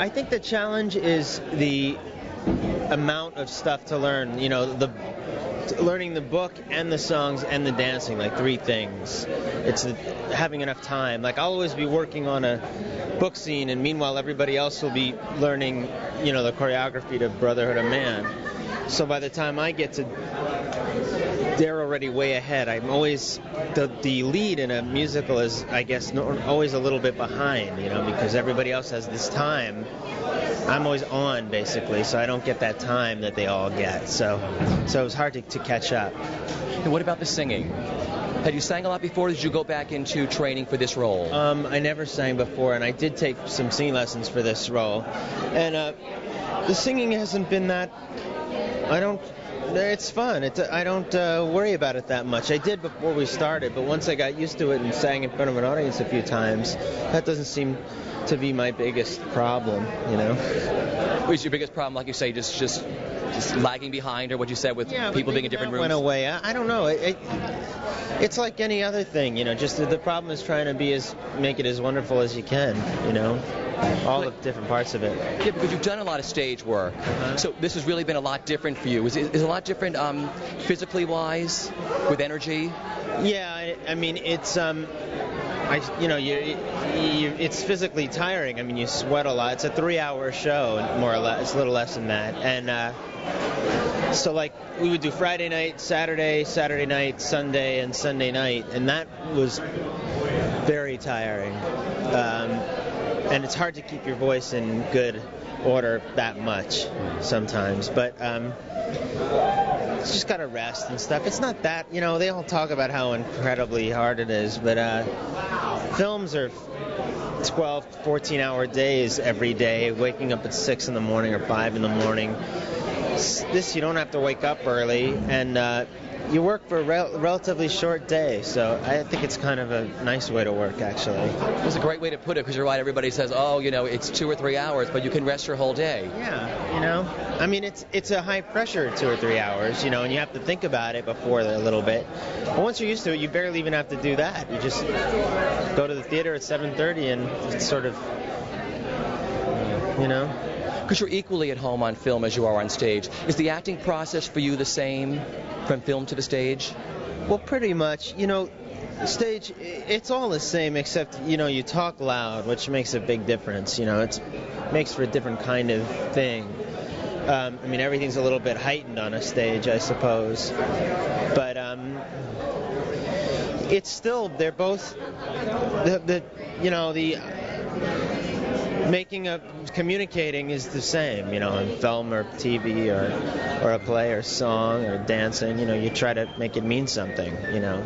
I think the challenge is the amount of stuff to learn. You know, learning the book and the songs and the dancing, like 3 things. It's having enough time. Like, I'll always be working on a book scene, and meanwhile everybody else will be learning, you know, the choreography to Brotherhood of Man. So by the time I get to, they're already way ahead. I'm always, the lead in a musical is, I guess, always a little bit behind, you know, because everybody else has this time. I'm always on, basically, so I don't get that time that they all get. So it was hard to catch up. And what about the singing? Had you sang a lot before, or did you go back into training for this role? I never sang before, and I did take some singing lessons for this role. And the singing hasn't been that... It's fun. I don't worry about it that much. I did before we started, but once I got used to it and sang in front of an audience a few times, that doesn't seem to be my biggest problem, you know. What is your biggest problem, like you say, just lagging behind, or what you said with people being in different rooms? Went away. I don't know. It's like any other thing, you know. Just the problem is trying to make it as wonderful as you can, you know. All the different parts of it. Yeah, because you've done a lot of stage work. So this has really been a lot different for you. Is it a lot different physically wise, with energy? Yeah, I mean, it's it's physically tiring. I mean, you sweat a lot. It's a 3-hour show, more or less. It's a little less than that. And so, like, we would do Friday night, Saturday night, Sunday, and Sunday night, and that was very tiring. And it's hard to keep your voice in good order that much sometimes. But it's just got to rest and stuff. It's not that, you know, they all talk about how incredibly hard it is, but films are 12, 14-hour days every day, waking up at 6 in the morning or 5 in the morning. This, you don't have to wake up early, and you work for a relatively short day, so I think it's kind of a nice way to work, actually. It's a great way to put it, because you're right, everybody says, oh, you know, it's 2 or 3 hours, but you can rest your whole day. Yeah, you know, I mean, it's a high pressure 2 or 3 hours, you know, and you have to think about it before a little bit. But once you're used to it, you barely even have to do that. You just go to the theater at 7:30 and it's sort of, you know. Because you're equally at home on film as you are on stage. Is the acting process for you the same from film to the stage? Well, pretty much. You know, stage, it's all the same, except, you know, you talk loud, which makes a big difference. You know, it makes for a different kind of thing. I mean, everything's a little bit heightened on a stage, I suppose. But it's still, they're both, communicating is the same, you know, in film or TV or a play or song or dancing. You know, you try to make it mean something, you know.